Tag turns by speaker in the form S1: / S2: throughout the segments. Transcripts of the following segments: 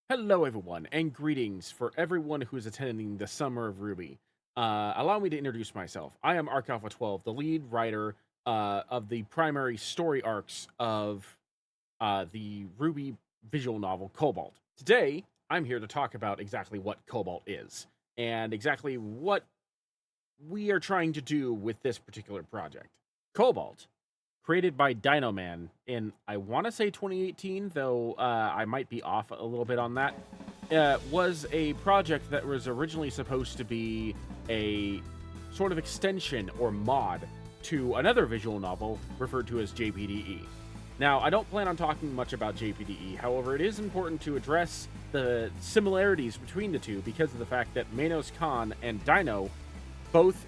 S1: Hello, everyone, and greetings for everyone who is attending the Summer of RWBY. Allow me to introduce myself. I am Arc Alpha 12, the lead writer of the primary story arcs of the RWBY visual novel Cobalt. Today, I'm here to talk about exactly what Cobalt is and exactly what we are trying to do with this particular project. Cobalt, created by Dino Man in, I want to say 2018, though I might be off a little bit on that, was a project that was originally supposed to be a sort of extension or mod to another visual novel referred to as JPDE. Now, I don't plan on talking much about JPDE, however, it is important to address the similarities between the two because of the fact that Manos Khan and Dino both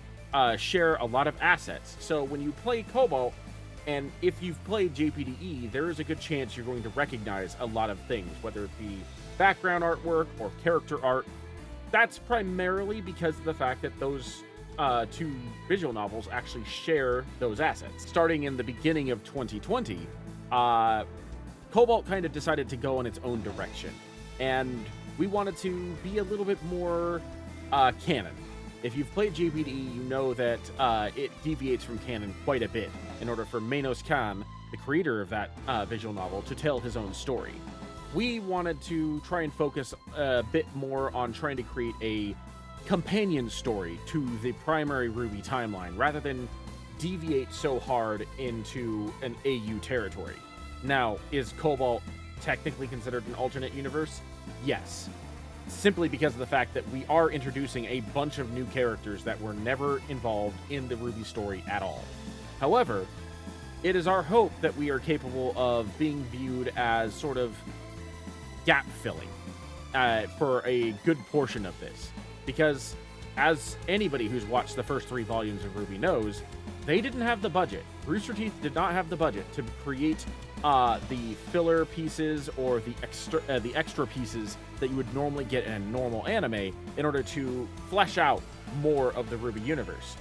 S1: share a lot of assets. So when you play Cobalt, and if you've played JPDE, there is a good chance you're going to recognize a lot of things, whether it be background artwork or character art. That's primarily because of the fact that those two visual novels actually share those assets. Starting in the beginning of 2020, Cobalt kind of decided to go in its own direction, and we wanted to be a little bit more canon. If you've played JPDE, you know that it deviates from canon quite a bit in order for Manos Khan, the creator of that visual novel, to tell his own story. We wanted to try and focus a bit more on trying to create a companion story to the primary RWBY timeline, rather than deviate so hard into an AU territory. Now, is Cobalt technically considered an alternate universe? Yes. Simply because of the fact that we are introducing a bunch of new characters that were never involved in the RWBY story at all. However, it is our hope that we are capable of being viewed as sort of gap filling for a good portion of this. Because as anybody who's watched the first 3 volumes of RWBY knows, they didn't have the budget. Rooster Teeth did not have the budget to create the filler pieces or the extra pieces that you would normally get in a normal anime in order to flesh out more of the RWBY universe.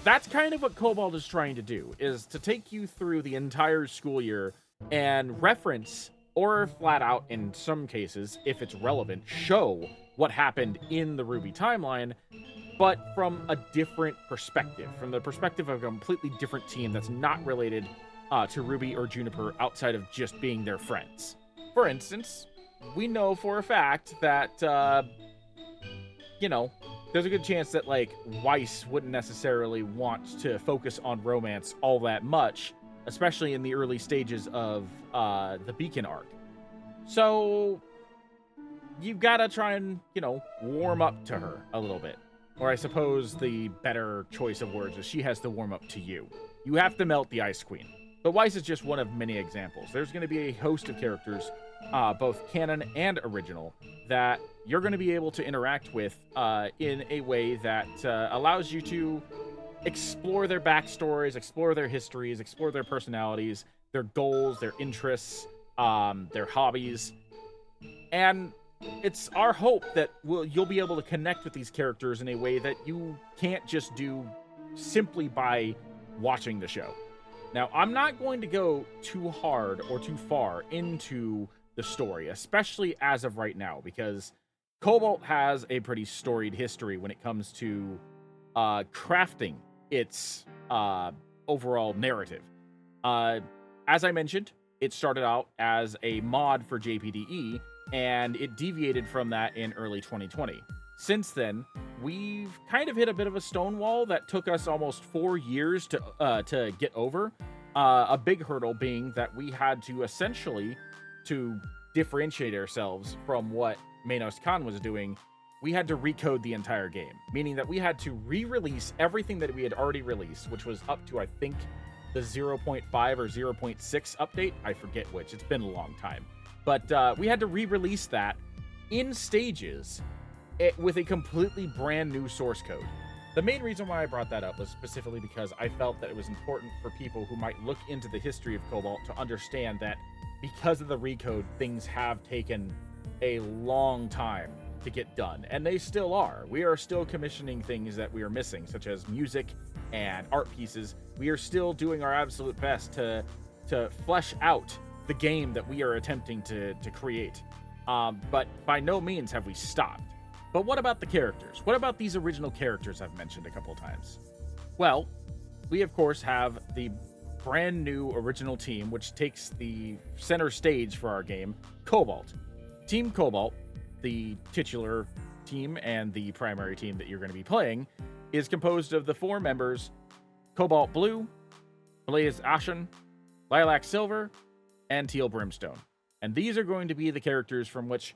S1: That's kind of what Cobalt is trying to do, is to take you through the entire school year and reference, or flat out in some cases, if it's relevant, show what happened in the RWBY timeline, but from a different perspective, from the perspective of a completely different team that's not related to Ruby or Juniper outside of just being their friends. For instance, we know for a fact that, there's a good chance that, like, Weiss wouldn't necessarily want to focus on romance all that much, especially in the early stages of the Beacon arc. So, you've got to try and, warm up to her a little bit. Or I suppose the better choice of words is she has to warm up to you. You have to melt the Ice Queen. But Weiss is just one of many examples. There's going to be a host of characters, both canon and original, that you're going to be able to interact with in a way that allows you to explore their backstories, explore their histories, explore their personalities, their goals, their interests, their hobbies. And it's our hope that you'll be able to connect with these characters in a way that you can't just do simply by watching the show. Now, I'm not going to go too hard or too far into the story, especially as of right now, because Cobalt has a pretty storied history when it comes to crafting its overall narrative. As I mentioned, it started out as a mod for JPDE, and it deviated from that in early 2020. Since then, we've kind of hit a bit of a stone wall that took us almost 4 years to get over. A big hurdle being that we had to essentially, to differentiate ourselves from what Manos Khan was doing, we had to recode the entire game, meaning that we had to re-release everything that we had already released, which was up to, I think, the 0.5 or 0.6 update. I forget which. It's been a long time. But we had to re-release that in stages with a completely brand new source code. The main reason why I brought that up was specifically because I felt that it was important for people who might look into the history of Cobalt to understand that because of the recode, things have taken a long time to get done, and they still are. We are still commissioning things that we are missing, such as music and art pieces. We are still doing our absolute best to flesh out the game that we are attempting to create. but by no means have we stopped. But what about the characters? What about these original characters I've mentioned a couple times? Well, we of course have the brand new original team, which takes the center stage for our game, Cobalt. Team Cobalt, the titular team and the primary team that you're going to be playing, is composed of the 4 members, Cobalt Blue, Blaze Ashen, Lilac Silver, and Teal Brimstone. And these are going to be the characters from which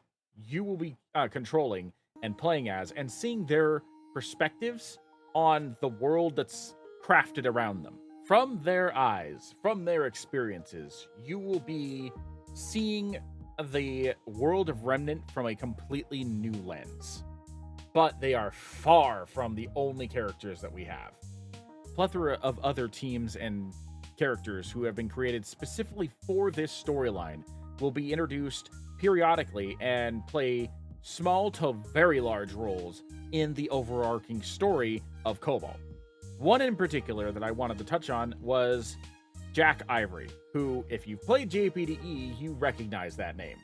S1: you will be controlling and playing as, and seeing their perspectives on the world that's crafted around them. From their eyes, from their experiences, you will be seeing the world of Remnant from a completely new lens. But they are far from the only characters that we have. Plethora of other teams and characters who have been created specifically for this storyline will be introduced periodically and play small to very large roles in the overarching story of Cobalt. One in particular that I wanted to touch on was Jack Ivory, who, if you've played JPDE, you recognize that name.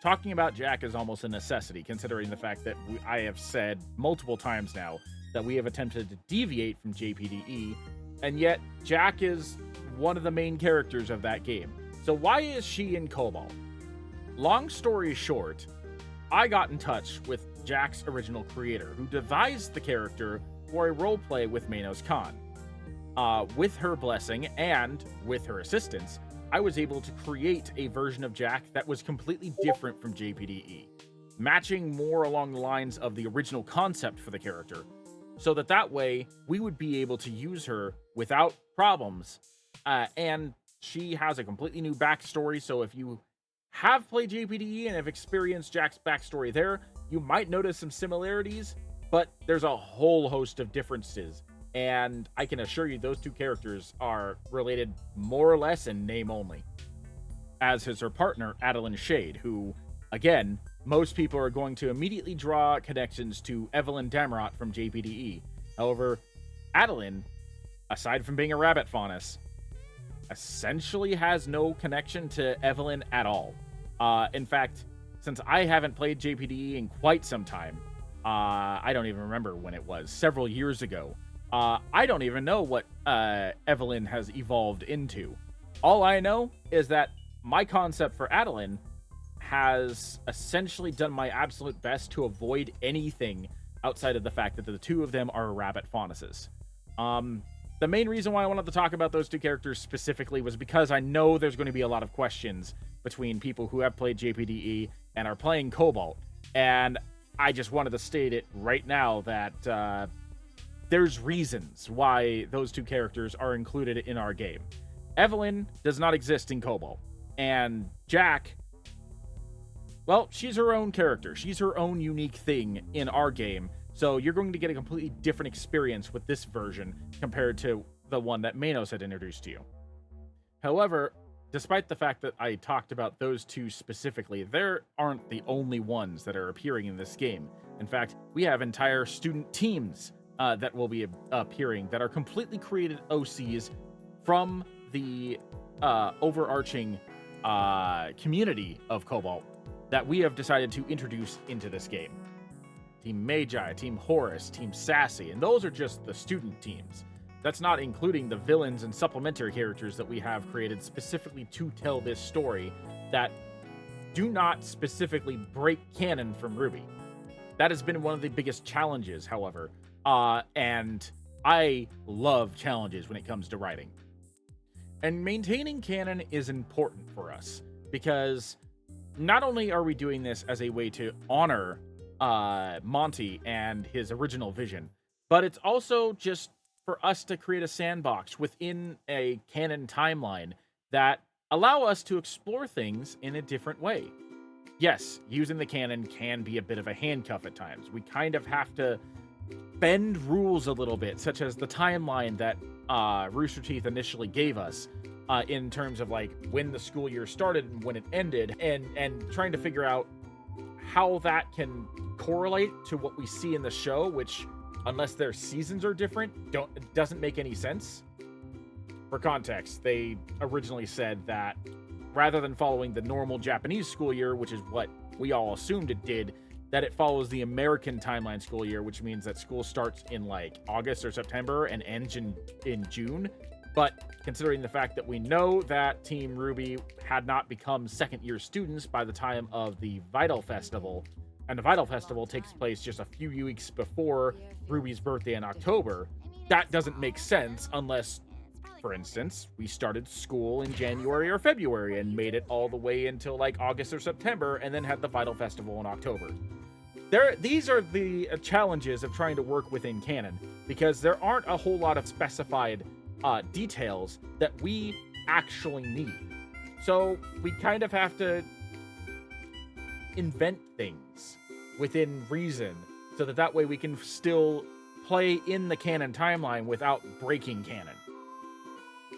S1: Talking about Jack is almost a necessity, considering the fact that I have said multiple times now that we have attempted to deviate from JPDE, and yet Jack is one of the main characters of that game. So why is she in Cobalt? Long story short, I got in touch with Jack's original creator, who devised the character for a roleplay with Manos Khan. With her blessing and with her assistance, I was able to create a version of Jack that was completely different from JPDE, matching more along the lines of the original concept for the character, so that way we would be able to use her without problems. And she has a completely new backstory, so if you have played JPDE and have experienced Jack's backstory there, you might notice some similarities, but there's a whole host of differences. And I can assure you those 2 characters are related more or less in name only. As is her partner, Adeline Shade, who, again, most people are going to immediately draw connections to Evelyn Damarot from JPDE. However, Adeline, aside from being a rabbit faunus, essentially has no connection to Evelyn at all. In fact, since I haven't played JPDE in quite some time, I don't even remember when it was, several years ago, I don't even know what Evelyn has evolved into. All I know is that my concept for Adeline has essentially done my absolute best to avoid anything outside of the fact that the 2 of them are rabbit faunuses. The main reason why I wanted to talk about those 2 characters specifically was because I know there's going to be a lot of questions between people who have played JPDE and are playing Cobalt, and I just wanted to state it right now that there's reasons why those 2 characters are included in our game. Evelyn does not exist in Cobalt, and Jack, well, she's her own character. She's her own unique thing in our game, so you're going to get a completely different experience with this version compared to the one that Manos had introduced to you. However, despite the fact that I talked about those 2 specifically, they aren't the only ones that are appearing in this game. In fact, we have entire student teams that will be appearing that are completely created OCs from the overarching community of Cobalt that we have decided to introduce into this game. Team Magi, Team Horus, Team Sassy, and those are just the student teams. That's not including the villains and supplementary characters that we have created specifically to tell this story that do not specifically break canon from RWBY. That has been one of the biggest challenges, however, and I love challenges when it comes to writing. And maintaining canon is important for us, because not only are we doing this as a way to honor Monty and his original vision, but it's also just for us to create a sandbox within a canon timeline that allow us to explore things in a different way. Yes, using the canon can be a bit of a handcuff at times. We kind of have to bend rules a little bit, such as the timeline that Rooster Teeth initially gave us in terms of like when the school year started and when it ended, and trying to figure out how that can correlate to what we see in the show, which, unless their seasons are different, it doesn't make any sense. For context, they originally said that rather than following the normal Japanese school year, which is what we all assumed it did, that it follows the American timeline school year, which means that school starts in like August or September and ends in June. But considering the fact that we know that Team RWBY had not become second-year students by the time of the ViDoc Festival, and the ViDoc Festival takes place just a few weeks before RWBY's birthday in October, that doesn't make sense unless, for instance, we started school in January or February and made it all the way until like August or September and then had the ViDoc Festival in October. These are the challenges of trying to work within canon, because there aren't a whole lot of specified details that we actually need. So we kind of have to invent things within reason so that way we can still play in the canon timeline without breaking canon.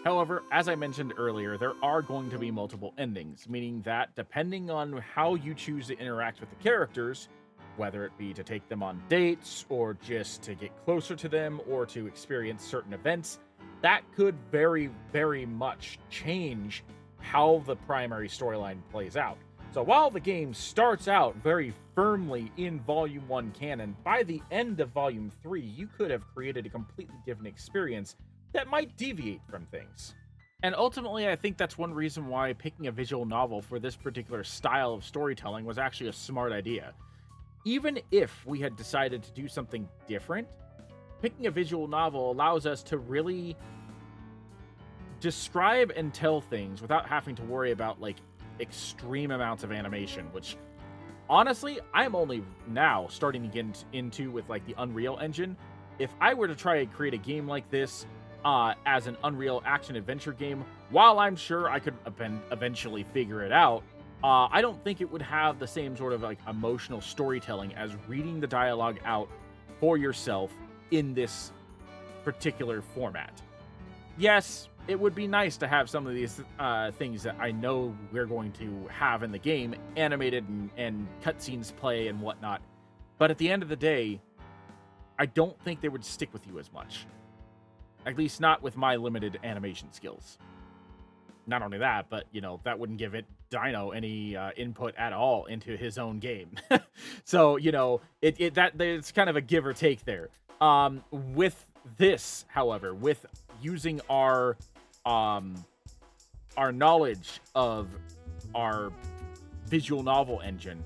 S1: However, as I mentioned earlier, there are going to be multiple endings, meaning that depending on how you choose to interact with the characters, whether it be to take them on dates, or just to get closer to them, or to experience certain events, that could very, very much change how the primary storyline plays out. So while the game starts out very firmly in Volume 1 canon, by the end of Volume 3, you could have created a completely different experience that might deviate from things. And ultimately, I think that's one reason why picking a visual novel for this particular style of storytelling was actually a smart idea. Even if we had decided to do something different, picking a visual novel allows us to really describe and tell things without having to worry about like extreme amounts of animation, which honestly, I'm only now starting to get into with like the Unreal Engine. If I were to try and create a game like this as an Unreal action adventure game, while I'm sure I could eventually figure it out, I don't think it would have the same sort of like emotional storytelling as reading the dialogue out for yourself in this particular format. Yes, it would be nice to have some of these things that I know we're going to have in the game animated and cutscenes play and whatnot, but at the end of the day, I don't think they would stick with you as much. At least not with my limited animation skills. Not only that, but, you know, that wouldn't give Dino any input at all into his own game. So, you know, it's kind of a give or take there. With this, however, with using our knowledge of our visual novel engine,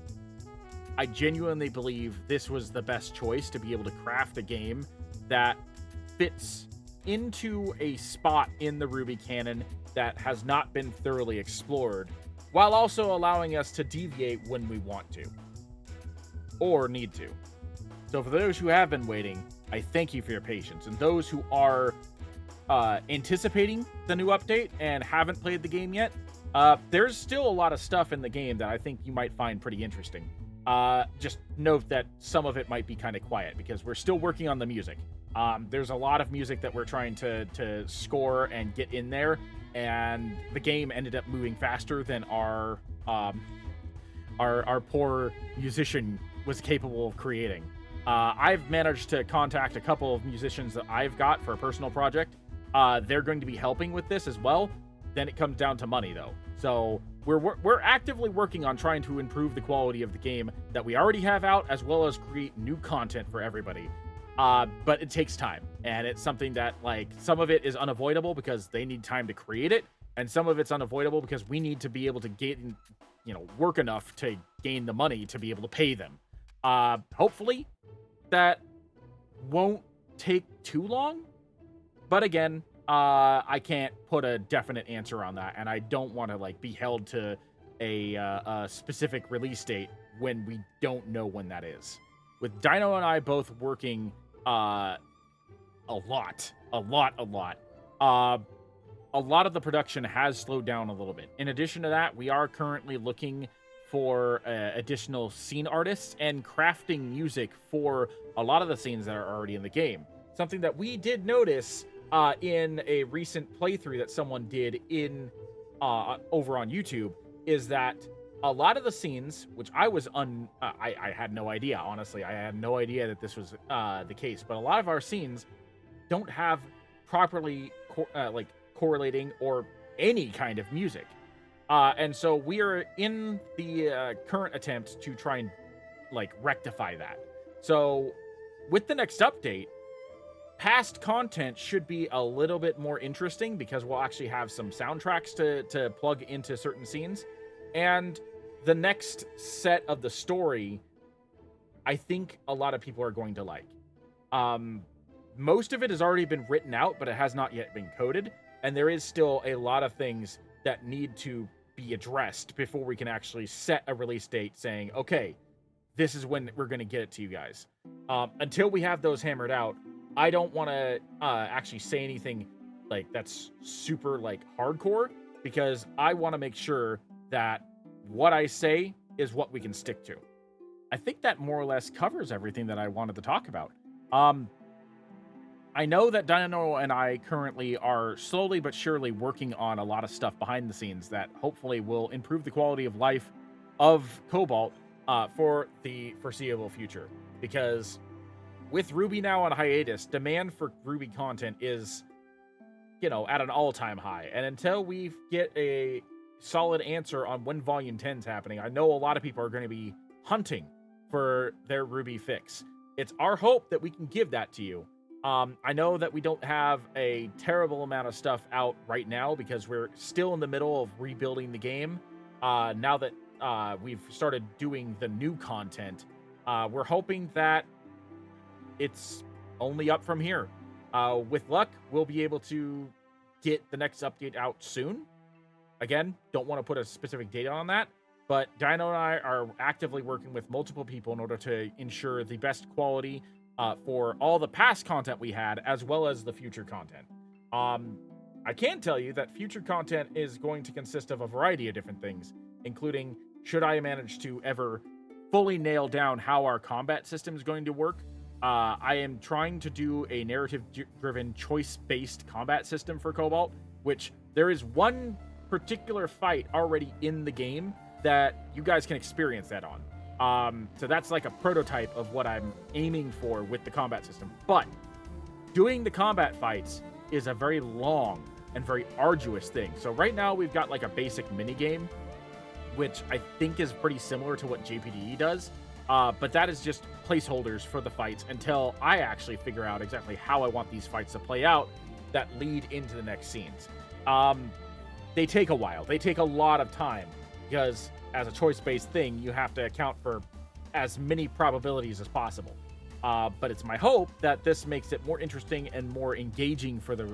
S1: I genuinely believe this was the best choice to be able to craft a game that fits into a spot in the RWBY canon that has not been thoroughly explored, while also allowing us to deviate when we want to or need to. So for those who have been waiting, I thank you for your patience, and those who are anticipating the new update and haven't played the game yet, there's still a lot of stuff in the game that I think you might find pretty interesting. Just note that some of it might be kind of quiet because we're still working on the music. There's a lot of music that we're trying to score and get in there, and the game ended up moving faster than our poor musician was capable of creating. I've managed to contact a couple of musicians that I've got for a personal project. They're going to be helping with this as well. Then it comes down to money, though. So we're actively working on trying to improve the quality of the game that we already have out, as well as create new content for everybody. But it takes time, and it's something that, like, some of it is unavoidable because they need time to create it, and some of it's unavoidable because we need to be able to get, you know, work enough to gain the money to be able to pay them. Hopefully that won't take too long, but again, I can't put a definite answer on that, and I don't want to like be held to a specific release date when we don't know when that is. With Dino and I both working a lot of the production has slowed down a little bit. In addition to that, we are currently looking for additional scene artists and crafting music for a lot of the scenes that are already in the game. Something that we did notice in a recent playthrough that someone did in over on YouTube is that a lot of the scenes, which I was I had no idea, honestly. I had no idea that this was the case. But a lot of our scenes don't have properly correlating or any kind of music. And so we are in the current attempt to try and like rectify that. So with the next update, past content should be a little bit more interesting because we'll actually have some soundtracks to plug into certain scenes. And the next set of the story, I think a lot of people are going to like. Most of it has already been written out, but it has not yet been coded. And there is still a lot of things that need to be addressed before we can actually set a release date saying, okay, this is when we're going to get it to you guys. Until we have those hammered out, I don't want to actually say anything like that's super like hardcore, because I want to make sure that what I say is what we can stick to. I think that more or less covers everything that I wanted to talk about. I know that Dino and I currently are slowly but surely working on a lot of stuff behind the scenes that hopefully will improve the quality of life of Cobalt for the foreseeable future. Because with RWBY now on hiatus, demand for RWBY content is, at an all-time high. And until we get a solid answer on when Volume 10 is happening, I know a lot of people are going to be hunting for their RWBY fix. It's our hope that we can give that to you. I know that we don't have a terrible amount of stuff out right now because we're still in the middle of rebuilding the game. Now that we've started doing the new content, we're hoping that it's only up from here. With luck, we'll be able to get the next update out soon. Again, don't want to put a specific date on that, but Dino and I are actively working with multiple people in order to ensure the best quality for all the past content we had, as well as the future content. I can tell you that future content is going to consist of a variety of different things, including should I manage to ever fully nail down how our combat system is going to work. I am trying to do a narrative-driven, choice-based combat system for Cobalt, which there is one particular fight already in the game that you guys can experience that on. So that's like a prototype of what I'm aiming for with the combat system. But doing the combat fights is a very long and very arduous thing. So right now we've got like a basic mini game, which I think is pretty similar to what JPDE does. But that is just placeholders for the fights until I actually figure out exactly how I want these fights to play out that lead into the next scenes. They take a while. They take a lot of time because as a choice-based thing, you have to account for as many probabilities as possible. But it's my hope that this makes it more interesting and more engaging for the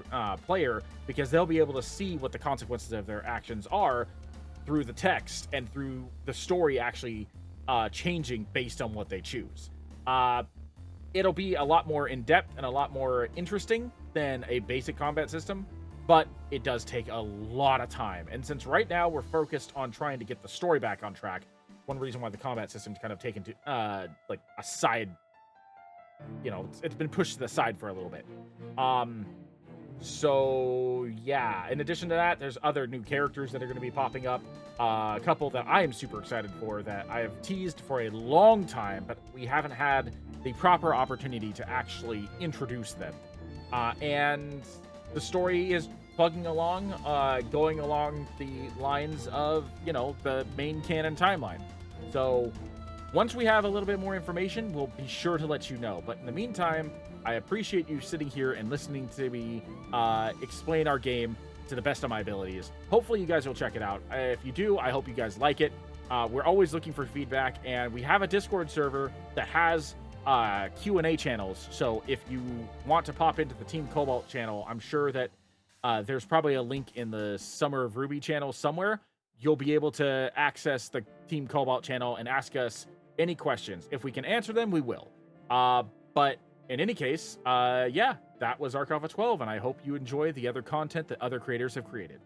S1: player, because they'll be able to see what the consequences of their actions are through the text and through the story actually changing based on what they choose. It'll be a lot more in-depth and a lot more interesting than a basic combat system, but it does take a lot of time. And since right now we're focused on trying to get the story back on track, one reason why the combat system's kind of taken to like a side, it's been pushed to the side for a little bit. So yeah, in addition to that, there's other new characters that are going to be popping up. A couple that I am super excited for that I have teased for a long time, but we haven't had the proper opportunity to actually introduce them. And the story is plugging along, going along the lines of, the main canon timeline. So once we have a little bit more information, we'll be sure to let you know. But in the meantime, I appreciate you sitting here and listening to me explain our game to the best of my abilities. Hopefully you guys will check it out. If you do, I hope you guys like it. We're always looking for feedback, and we have a Discord server that has Q&A channels. So if you want to pop into the Team Cobalt channel, I'm sure that there's probably a link in the Summer of RWBY channel somewhere. You'll be able to access the Team Cobalt channel and ask us any questions. If we can answer them, we will. But in any case, yeah, that was Arc Alpha 12, and I hope you enjoy the other content that other creators have created.